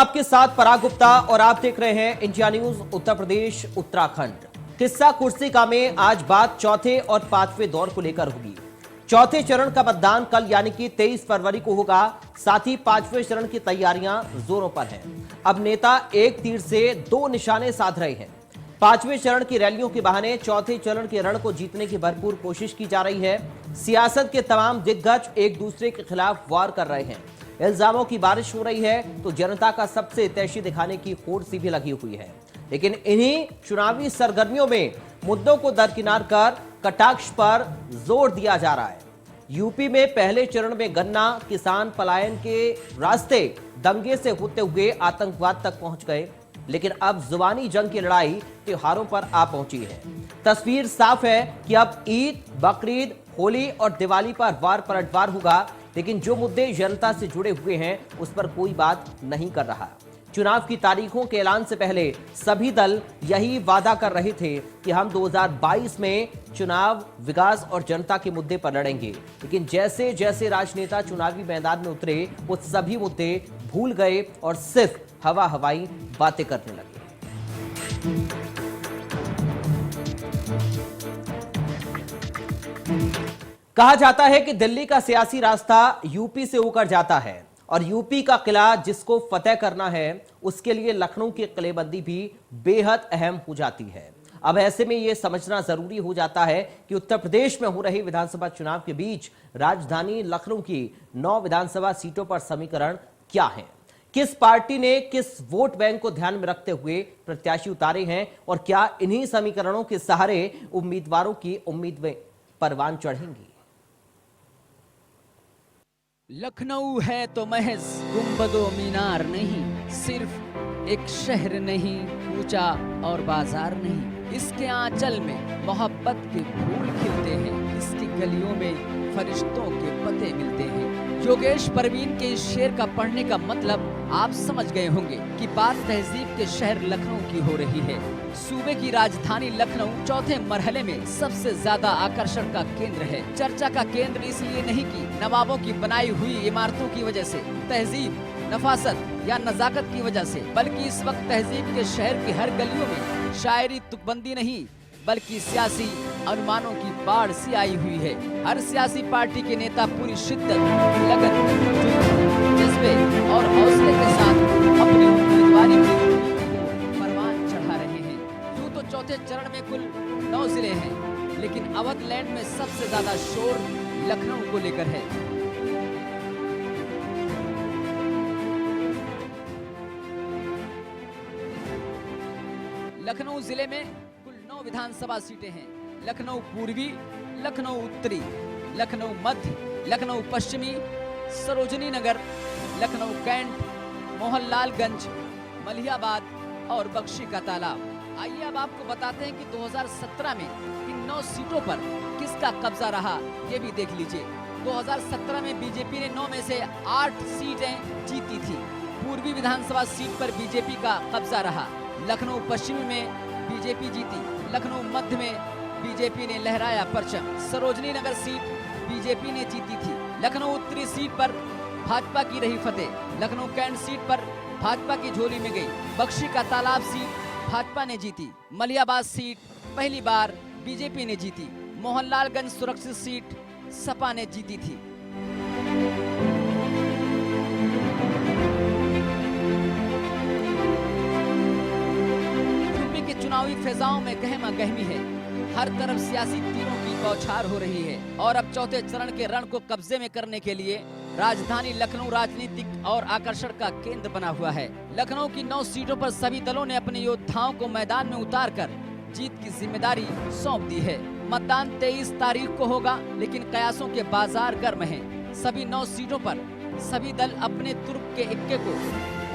आपके साथ पराग गुप्ता और आप देख रहे हैं इंडिया न्यूज उत्तर प्रदेश उत्तराखंड। किस्सा कुर्सी का में आज बात चौथे और पांचवें दौर को लेकर होगी। चौथे चरण का मतदान कल यानी कि 23 फरवरी को होगा। साथ ही पांचवें चरण की तैयारियां जोरों पर हैं। अब नेता एक तीर से दो निशाने साध रहे हैं। पांचवें चरण की रैलियों के बहाने चौथे चरण के रण को जीतने की भरपूर कोशिश की जा रही है। सियासत के तमाम दिग्गज एक दूसरे के खिलाफ वार कर रहे हैं। इल्जामों की बारिश हो रही है तो जनता का सबसे तेजी दिखाने की होड़ सी भी लगी हुई है। लेकिन इन्हीं चुनावी सरगर्मियों में मुद्दों को दरकिनार कर कटाक्ष पर जोर दिया जा रहा है। यूपी में पहले चरण में गन्ना किसान पलायन के रास्ते दंगे से होते हुए आतंकवाद तक पहुंच गए, लेकिन अब जुबानी जंग की लड़ाई त्योहारों पर आ पहुंची है। तस्वीर साफ है कि अब ईद, बकरीद, होली और दिवाली पर वार पलटवार होगा, लेकिन जो मुद्दे जनता से जुड़े हुए हैं उस पर कोई बात नहीं कर रहा। चुनाव की तारीखों के ऐलान से पहले सभी दल यही वादा कर रहे थे कि हम 2022 में चुनाव, विकास और जनता के मुद्दे पर लड़ेंगे, लेकिन जैसे जैसे राजनेता चुनावी मैदान में उतरे वो सभी मुद्दे भूल गए और सिर्फ हवा हवाई बातें करने लगे। कहा जाता है कि दिल्ली का सियासी रास्ता यूपी से होकर जाता है और यूपी का किला जिसको फतेह करना है उसके लिए लखनऊ की किलेबंदी भी बेहद अहम हो जाती है। अब ऐसे में यह समझना जरूरी हो जाता है कि उत्तर प्रदेश में हो रहे विधानसभा चुनाव के बीच राजधानी लखनऊ की 9 विधानसभा सीटों पर समीकरण क्या है, किस पार्टी ने किस वोट बैंक को ध्यान में रखते हुए प्रत्याशी उतारे हैं और क्या इन्हीं समीकरणों के सहारे उम्मीदवारों की उम्मीद में परवान चढ़ेंगी। लखनऊ है तो महज गुंबदो मीनार नहीं, सिर्फ एक शहर नहीं, ऊंचा और बाजार नहीं, इसके आंचल में मोहब्बत के फूल खिलते हैं, इसकी गलियों में फरिश्तों के पते मिलते हैं। योगेश परवीन के इस शेर का पढ़ने का मतलब आप समझ गए होंगे कि बात तहजीब के शहर लखनऊ की हो रही है। सूबे की राजधानी लखनऊ चौथे मरहले में सबसे ज्यादा आकर्षण का केंद्र है। चर्चा का केंद्र इसलिए नहीं कि नवाबों की बनाई हुई इमारतों की वजह से, तहजीब, नफासत या नजाकत की वजह से, बल्कि इस वक्त तहजीब के शहर की हर गलियों में शायरी तुकबंदी नहीं बल्कि सियासी अनुमानों की बाढ़ सी आई हुई है। हर सियासी पार्टी के नेता पूरी शिद्दत, लगन, जज्बे और हौसले के साथ अपनी उम्मीदवारी की परवान चढ़ा रहे हैं। यूं तो चौथे चरण में कुल 9 जिले हैं, लेकिन अवध लैंड में सबसे ज्यादा शोर लखनऊ को लेकर है। लखनऊ जिले में कुल 9 विधानसभा सीटें हैं। लखनऊ पूर्वी, लखनऊ उत्तरी, लखनऊ मध्य, लखनऊ पश्चिमी, सरोजनी नगर, लखनऊ कैंट, मोहनलालगंज, मलिहाबाद और बख्शी का तालाब। आइए अब आपको बताते हैं कि 2017 में इन 9 सीटों पर किसका कब्जा रहा, ये भी देख लीजिए। 2017 में बीजेपी ने 9 में से 8 सीटें जीती थी। पूर्वी विधानसभा सीट पर बीजेपी का कब्जा रहा। लखनऊ पश्चिमी में बीजेपी जीती। लखनऊ मध्य में बीजेपी ने लहराया परचम। सरोजनी नगर सीट बीजेपी ने जीती थी। लखनऊ उत्तरी सीट पर भाजपा की रही फतेह। लखनऊ कैंट सीट पर भाजपा की झोली में गई। बख्शी का तालाब सीट भाजपा ने जीती। मलिहाबाद सीट पहली बार बीजेपी ने जीती। मोहनलालगंज सुरक्षित सीट सपा ने जीती थी। चुनावी फिजाओं में गहमा गहमी है। हर तरफ सियासी तीरों की बौछार हो रही है और अब चौथे चरण के रण को कब्जे में करने के लिए राजधानी लखनऊ राजनीतिक और आकर्षण का केंद्र बना हुआ है। लखनऊ की 9 सीटों पर सभी दलों ने अपने योद्धाओं को मैदान में उतारकर जीत की जिम्मेदारी सौंप दी है। मतदान 23 तारीख को होगा, लेकिन कयासों के बाजार गर्म हैं। सभी 9 सीटों पर सभी दल अपने तुर्क के इक्के को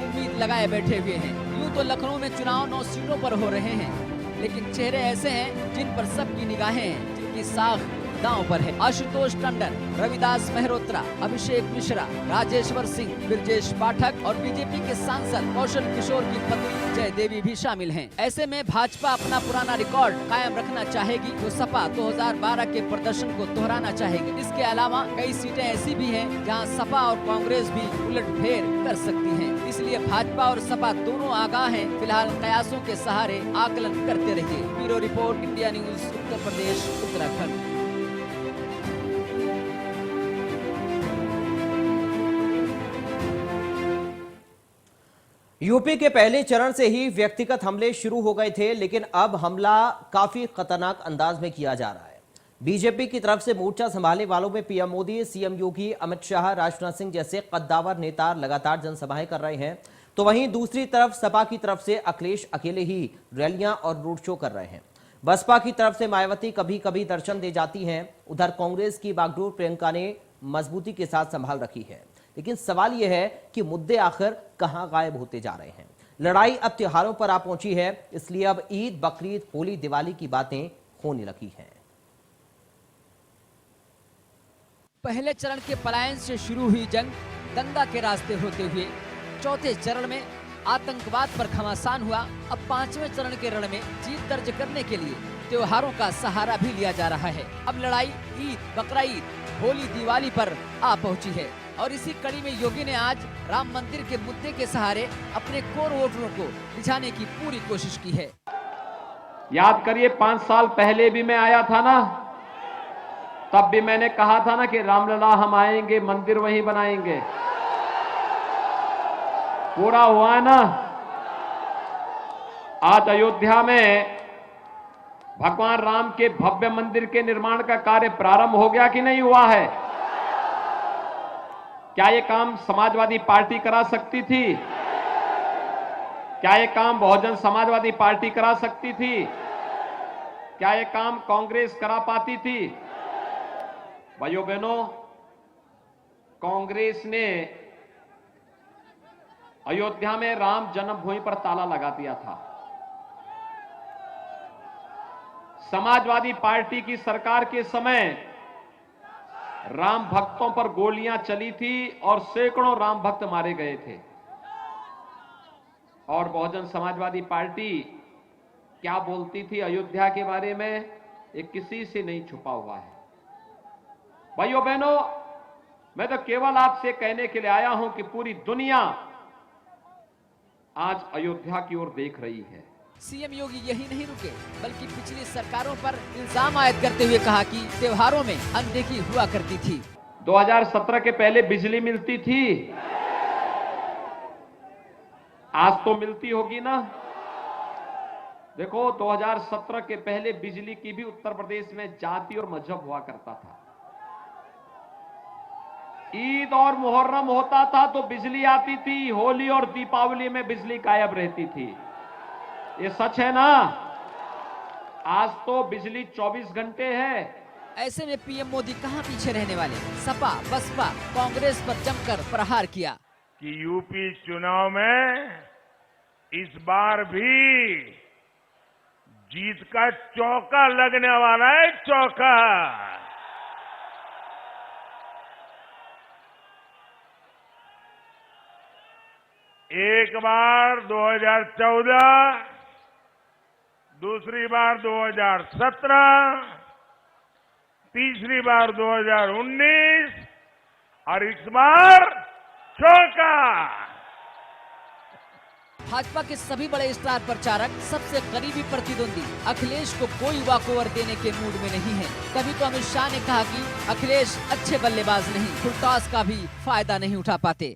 उम्मीद लगाए बैठे हुए हैं। यूं तो लखनऊ में चुनाव 9 सीटों पर हो रहे हैं, लेकिन चेहरे ऐसे हैं जिन पर सबकी निगाहें हैं, जिनकी साख दांव पर है। आशुतोष टंडन, रविदास मेहरोत्रा, अभिषेक मिश्रा, राजेश्वर सिंह, ब्रजेश पाठक और बीजेपी के सांसद कौशल किशोर की पत्नी जय देवी भी शामिल हैं। ऐसे में भाजपा अपना पुराना रिकॉर्ड कायम रखना चाहेगी तो सपा 2012 के प्रदर्शन को दोहराना चाहेगी। इसके अलावा कई सीटें ऐसी भी हैं जहां सपा और कांग्रेस भी उलटफेर कर सकती हैं। इसलिए भाजपा और सपा दोनों आगाह हैं। फिलहाल कयासों के सहारे आकलन करते रहिए। Bureau report, India news, Uttar Pradesh, Uttarakhand. UP के पहले चरण से ही व्यक्तिगत हमले शुरू हो गए थे, लेकिन अब हमला काफी खतरनाक अंदाज में किया जा रहा है। बीजेपी की तरफ से मोर्चा संभालने वालों में पीएम मोदी, सीएम योगी, अमित शाह, राजनाथ सिंह जैसे कद्दावर नेता लगातार जनसभाएं कर रहे हैं, तो वहीं दूसरी तरफ सपा की तरफ से अखिलेश अकेले ही रैलियां और रोड शो कर रहे हैं। बसपा की तरफ से मायावती कभी कभी दर्शन दे जाती हैं। उधर कांग्रेस की बागडोर प्रियंका ने मजबूती के साथ संभाल रखी है। लेकिन सवाल यह है कि मुद्दे आखिर कहां गायब होते जा रहे हैं। लड़ाई अब त्योहारों पर आ पहुंची है, इसलिए अब ईद, बकरीद, होली, दिवाली की बातें होने लगी हैं। पहले चरण के पलायन से शुरू हुई जंग दंगा के रास्ते होते हुए चौथे चरण में आतंकवाद पर घमासान हुआ। अब पांचवें चरण के रण में जीत दर्ज करने के लिए त्योहारों का सहारा भी लिया जा रहा है। अब लड़ाई ईद, बकरीद, होली, दिवाली पर आ पहुंची है और इसी कड़ी में योगी ने आज राम मंदिर के मुद्दे के सहारे अपने कोर वोटरों को रिझाने की पूरी कोशिश की है। याद करिए 5 साल पहले भी मैं आया था ना, तब भी मैंने कहा था ना कि रामलला हम आएंगे, मंदिर वहीं बनाएंगे। पूरा हुआ है ना। आज अयोध्या में भगवान राम के भव्य मंदिर के निर्माण का कार्य प्रारंभ हो गया कि नहीं हुआ है? क्या ये काम समाजवादी पार्टी करा सकती थी? क्या ये काम बहुजन समाजवादी पार्टी करा सकती थी? क्या ये काम कांग्रेस करा पाती थी? भाइयों बहनों, कांग्रेस ने अयोध्या में राम जन्मभूमि पर ताला लगा दिया था। समाजवादी पार्टी की सरकार के समय राम भक्तों पर गोलियां चली थी और सैकड़ों राम भक्त मारे गए थे। और बहुजन समाजवादी पार्टी क्या बोलती थी अयोध्या के बारे में, ये किसी से नहीं छुपा हुआ है। भाइयों बहनों, मैं तो केवल आपसे कहने के लिए आया हूं कि पूरी दुनिया आज अयोध्या की ओर देख रही है। सीएम योगी यही नहीं रुके, बल्कि पिछली सरकारों पर इल्जाम आयद करते हुए कहा कि त्योहारों में अनदेखी हुआ करती थी। 2017 के पहले बिजली मिलती थी, आज तो मिलती होगी ना। देखो 2017 के पहले बिजली की भी उत्तर प्रदेश में जाति और मजहब हुआ करता था। ईद और मुहर्रम होता था तो बिजली आती थी, होली और दीपावली में बिजली गायब रहती थी। ये सच है ना। आज तो बिजली 24 घंटे है। ऐसे में पीएम मोदी कहां पीछे रहने वाले। सपा, बसपा, कांग्रेस पर जमकर प्रहार किया कि यूपी चुनाव में इस बार भी जीत का चौका लगने वाला है। चौका एक बार 2014, दूसरी बार 2017, तीसरी बार 2019 और इस बार चौका। भाजपा के सभी बड़े स्टार प्रचारक, सबसे करीबी प्रतिद्वंदी अखिलेश को कोई वॉकओवर देने के मूड में नहीं है। तभी तो अमित शाह ने कहा कि अखिलेश अच्छे बल्लेबाज नहीं, फुलटॉस का भी फायदा नहीं उठा पाते।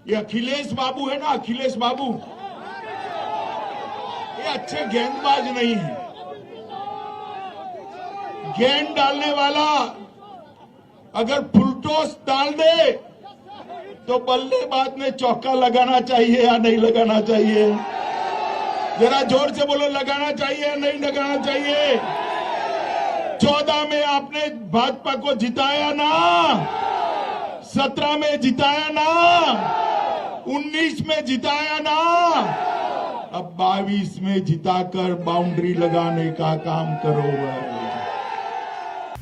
ये अखिलेश बाबू है ना, अखिलेश बाबू, ये अच्छे गेंदबाज नहीं है। गेंद डालने वाला अगर फुलटॉस डाल दे तो बल्लेबाज ने चौका लगाना चाहिए या नहीं लगाना चाहिए? जरा जोर से बोलो, लगाना चाहिए या नहीं लगाना चाहिए? 14 में आपने भाजपा को जिताया ना, 17 में जिताया ना, 19 में जिताया ना, अब 22 में जिताकर बाउंड्री लगाने का काम करो।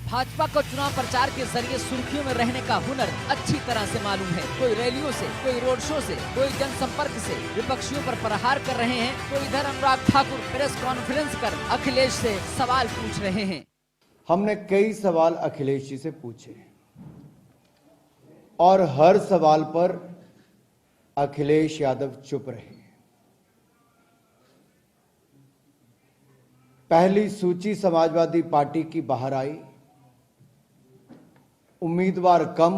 भाजपा को चुनाव प्रचार के जरिए सुर्खियों में रहने का हुनर अच्छी तरह से मालूम है। कोई रैलियों से, कोई रोड शो से, कोई जनसंपर्क से विपक्षियों पर प्रहार कर रहे हैं, तो इधर अनुराग ठाकुर प्रेस कॉन्फ्रेंस कर अखिलेश से सवाल पूछ रहे हैं। हमने कई सवाल अखिलेश जी से पूछे और हर सवाल पर अखिलेश यादव चुप रहे। पहली सूची समाजवादी पार्टी की बाहर आई, उम्मीदवार कम,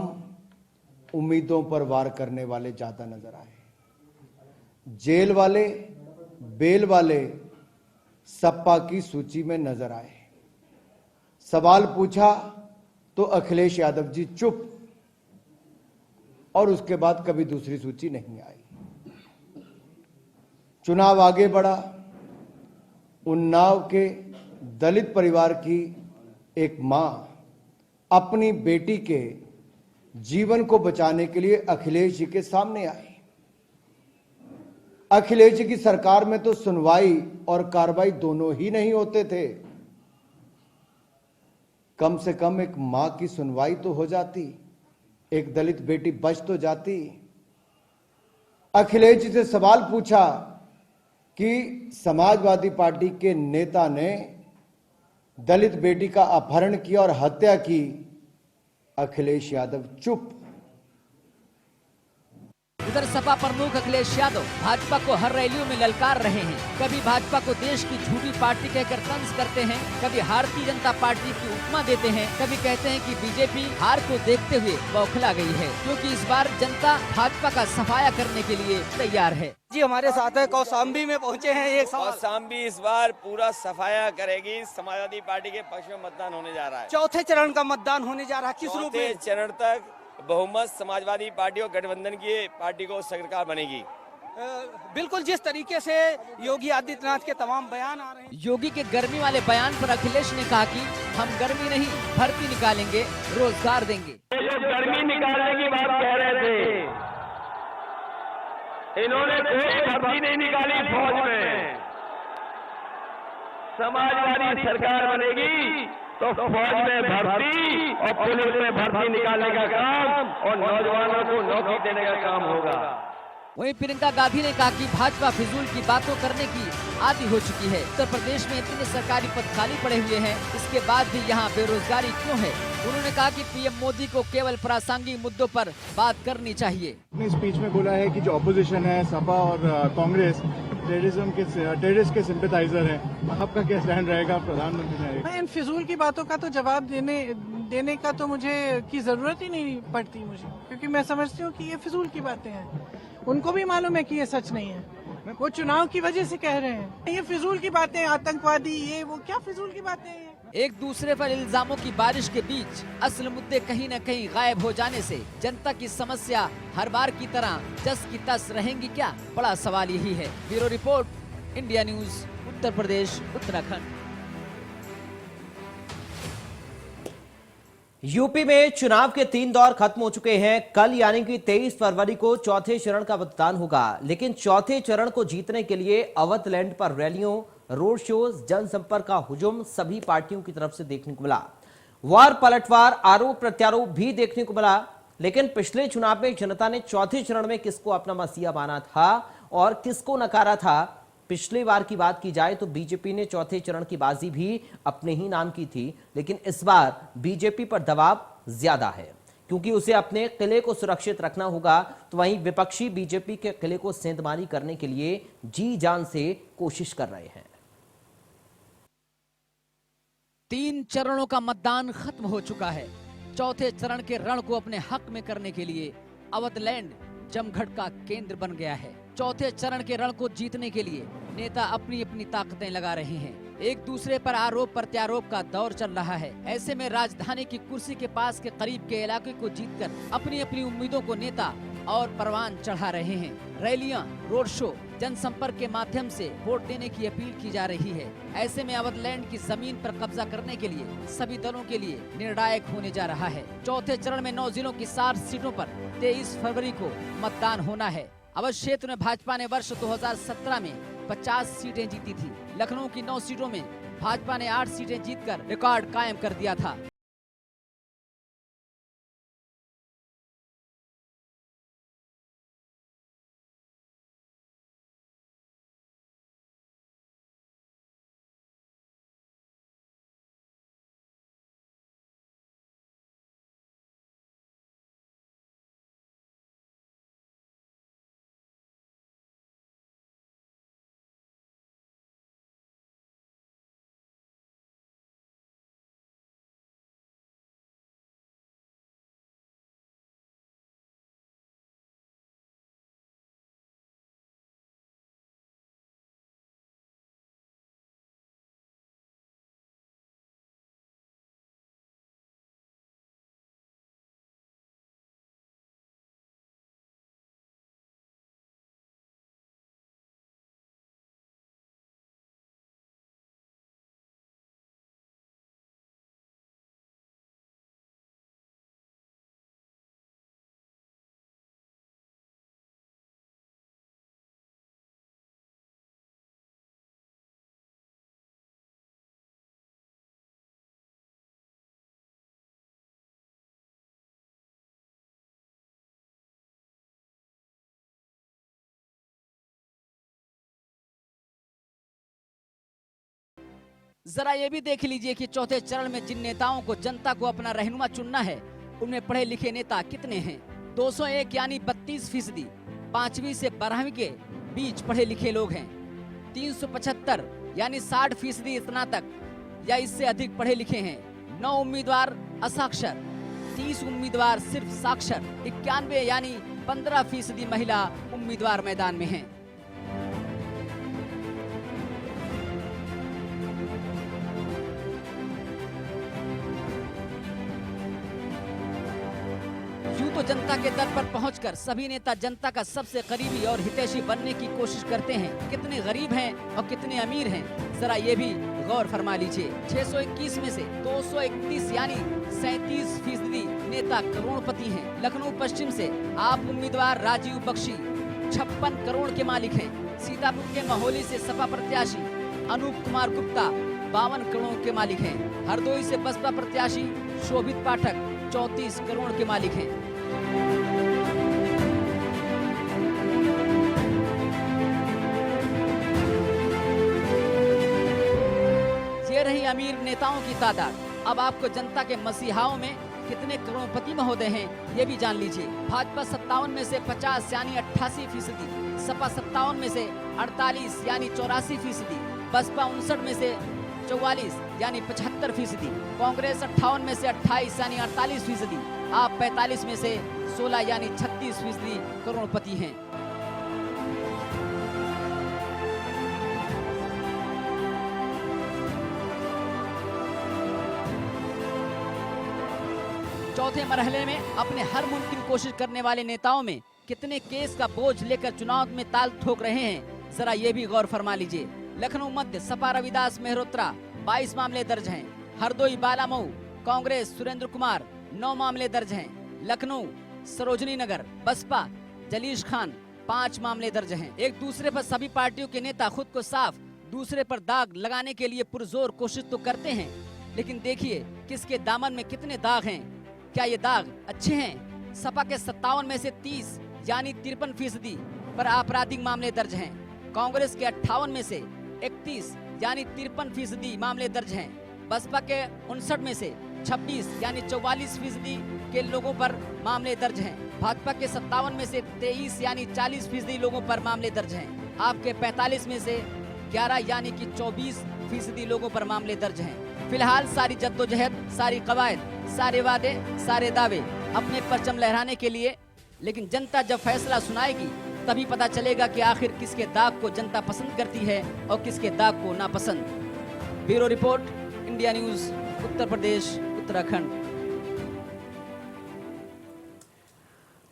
उम्मीदों पर वार करने वाले ज्यादा नजर आए। जेल वाले, बेल वाले सपा की सूची में नजर आए। सवाल पूछा तो अखिलेश यादव जी चुप, और उसके बाद कभी दूसरी सूची नहीं आई। चुनाव आगे बढ़ा। उन्नाव के दलित परिवार की एक मां अपनी बेटी के जीवन को बचाने के लिए अखिलेश जी के सामने आई। अखिलेश जी की सरकार में तो सुनवाई और कार्रवाई दोनों ही नहीं होते थे। कम से कम एक मां की सुनवाई तो हो जाती, एक दलित बेटी बच तो जाती। अखिलेश जी से सवाल पूछा कि समाजवादी पार्टी के नेता ने दलित बेटी का अपहरण किया और हत्या की। अखिलेश यादव चुप। उधर सपा प्रमुख अखिलेश यादव भाजपा को हर रैलियों में ललकार रहे हैं। कभी भाजपा को देश की झूठी पार्टी कहकर तंज करते हैं, कभी भारतीय जनता पार्टी की उपमा देते हैं, कभी कहते हैं कि बीजेपी हार को देखते हुए बौखला गई है, क्योंकि इस बार जनता भाजपा का सफाया करने के लिए तैयार है। जी हमारे साथ है, कौशाम्बी में पहुंचे हैं। एक कौशाम्बी इस बार पूरा सफाया करेगी। समाजवादी पार्टी के पक्ष में मतदान होने जा रहा है। चौथे चरण का मतदान होने जा रहा है। किस रूप में? चौथे चरण तक बहुमत समाजवादी पार्टी और गठबंधन की पार्टी को सरकार बनेगी। बिल्कुल जिस तरीके से योगी आदित्यनाथ के तमाम बयान आ रहे हैं। योगी के गर्मी वाले बयान पर अखिलेश ने कहा कि हम गर्मी नहीं, भर्ती निकालेंगे, रोजगार देंगे। जो गर्मी निकालने की बात कह रहे थे, इन्होंने कोई भर्ती नहीं निकाली फौज में। समाजवादी सरकार बनेगी तो फौज में भर्ती और पुलिस में भर्ती निकालने का काम और नौजवानों को नौकरी देने का काम होगा। वहीं प्रियंका गांधी ने कहा कि भाजपा फिजूल की बातों करने की आदी हो चुकी है। उत्तर प्रदेश में इतने सरकारी पद खाली पड़े हुए हैं, इसके बाद भी यहाँ बेरोजगारी क्यों है? उन्होंने कहा कि पीएम मोदी को केवल प्रासंगिक मुद्दों पर बात करनी चाहिए। अपने स्पीच में बोला है कि जो ऑपोजिशन है, सपा और कांग्रेस, टेररिस्ट के सिंपैथाइजर हैं। आपका क्या स्टैंड रहेगा प्रधानमंत्री ने? इन फिजूल की बातों का तो जवाब देने का तो मुझे की जरूरत ही नहीं पड़ती मुझे, क्योंकि मैं समझती हूँ कि ये फिजूल की बातें हैं। उनको भी मालूम है कि ये सच नहीं है, वो चुनाव की वजह से कह रहे हैं। ये फिजूल की बातें, आतंकवादी, ये वो, क्या फिजूल की बातें हैं? एक दूसरे पर इल्जामों की बारिश के बीच असल मुद्दे कहीं न कहीं गायब हो जाने से जनता की समस्या हर बार की तरह जस की तस रहेंगी क्या? बड़ा सवाल यही है। Bureau report, India news, Uttar Pradesh, Uttarakhand. UP में चुनाव के 3 दौर खत्म हो चुके हैं। कल यानी कि 23 फरवरी को चौथे चरण का मतदान होगा, लेकिन चौथे चरण को जीतने के लिए अवध लैंड पर रैलियों, रोड शोज, जनसंपर्क का हुजूम सभी पार्टियों की तरफ से देखने को मिला। वार पलटवार, आरोप प्रत्यारोप भी देखने को मिला। लेकिन पिछले चुनाव में जनता ने चौथे चरण में किसको अपना मसीहा माना था और किसको नकारा था। पिछली बार की बात की जाए तो बीजेपी ने चौथे चरण की बाजी भी अपने ही नाम की थी, लेकिन इस बार बीजेपी पर दबाव ज्यादा है, क्योंकि उसे अपने किले को सुरक्षित रखना होगा। तो वहीं विपक्षी बीजेपी के किले को सेंधमारी करने के लिए जी जान से कोशिश कर रहे हैं। 3 चरणों का मतदान खत्म हो चुका है। चौथे चरण के रण को अपने हक में करने के लिए अवध लैंड जमघट का केंद्र बन गया है। चौथे चरण के रण को जीतने के लिए नेता अपनी अपनी ताकतें लगा रहे हैं। एक दूसरे पर आरोप प्रत्यारोप का दौर चल रहा है। ऐसे में राजधानी की कुर्सी के पास के करीब के इलाके को जीतकर अपनी अपनी उम्मीदों को नेता और परवान चढ़ा रहे हैं। रैलियां, रोड शो, जनसंपर्क के माध्यम से वोट देने की अपील की जा रही है। ऐसे में अवध लैंड की जमीन पर कब्जा करने के लिए सभी दलों के लिए निर्णायक होने जा रहा है। चौथे चरण में 9 जिलों की 7 सीटों पर 23 फरवरी को मतदान होना है। अवध क्षेत्र में भाजपा ने वर्ष 2017 में 50 सीटें जीती थी। लखनऊ की 9 सीटों में भाजपा ने 8 सीटें जीतकर रिकॉर्ड कायम कर दिया था। जरा ये भी देख लीजिए कि चौथे चरण में जिन नेताओं को जनता को अपना रहनुमा चुनना है, उनमें पढ़े लिखे नेता कितने हैं? 201 यानी 32%, 5वीं से 12वीं के बीच पढ़े लिखे लोग हैं। 375 यानी 60% स्नातक या इससे अधिक पढ़े लिखे हैं। 9 उम्मीदवार असाक्षर, 30 उम्मीदवार सिर्फ साक्षर, 91 यानी 15% महिला उम्मीदवार मैदान में हैं। यूं तो जनता के दर पर पहुंचकर सभी नेता जनता का सबसे करीबी और हितैषी बनने की कोशिश करते हैं। कितने गरीब हैं और कितने अमीर हैं, जरा ये भी गौर फरमा लीजिए। 621 में से 231 यानी 37% नेता करोड़पति हैं। लखनऊ पश्चिम से आप उम्मीदवार राजीव बख्शी 56 करोड़ के मालिक हैं। सीतापुर के महोली से सपा प्रत्याशी अनूप कुमार गुप्ता 52 करोड़ के मालिक हैं। हरदोई से बसपा प्रत्याशी शोभित पाठक 34 करोड़ के मालिक हैं। ये रही अमीर नेताओं की तादाद। अब आपको जनता के मसीहाओं में कितने करोड़पति महोदय हैं, ये भी जान लीजिए। भाजपा 57 में से 50 यानी 88%, सपा 57 में से 48 यानी 84%, बसपा 59 में से 44 यानी 75%, कांग्रेस 58 में से 28 यानी 48%, आप 45 में से 16 यानी 36% करोड़पति हैं। चौथे मरहले में अपने हर मुमकिन कोशिश करने वाले नेताओं में कितने केस का बोझ लेकर चुनाव में ताल ठोक रहे हैं, जरा ये भी गौर फरमा लीजिए। लखनऊ मध्य सपा रविदास मेहरोत्रा 22 मामले दर्ज हैं। हरदोई बालामऊ कांग्रेस सुरेंद्र कुमार 9 मामले दर्ज हैं। लखनऊ सरोजनी नगर बसपा जलीश खान 5 मामले दर्ज हैं। एक दूसरे पर सभी पार्टियों के नेता खुद को साफ, दूसरे पर दाग लगाने के लिए पुरजोर कोशिश तो करते हैं, लेकिन देखिए किसके दामन में कितने दाग हैं। क्या ये दाग अच्छे हैं? सपा के 57 में से 30 यानी 53% पर आपराधिक मामले दर्ज हैं। कांग्रेस के 58 में से 31 यानी 53% मामले दर्ज हैं। बसपा के 59 में से 26 यानी 44% के लोगों पर मामले दर्ज हैं। भाजपा के 57 में से 23 यानी 40% लोगों पर मामले दर्ज हैं। आपके 45 में से 11 यानी कि 24% लोगों पर मामले दर्ज हैं। फिलहाल सारी जद्दोजहद, सारी कवायद, सारे वादे, सारे दावे अपने परचम लहराने के लिए, लेकिन जनता जब फैसला सुनाएगी तभी पता चलेगा कि आखिर किसके दाग को जनता पसंद करती है और किसके दाग को नापसंद। Bureau report, India news, Uttar Pradesh, Uttarakhand.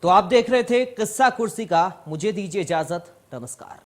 तो आप देख रहे थे किस्सा कुर्सी का। मुझे दीजिए इजाजत, नमस्कार।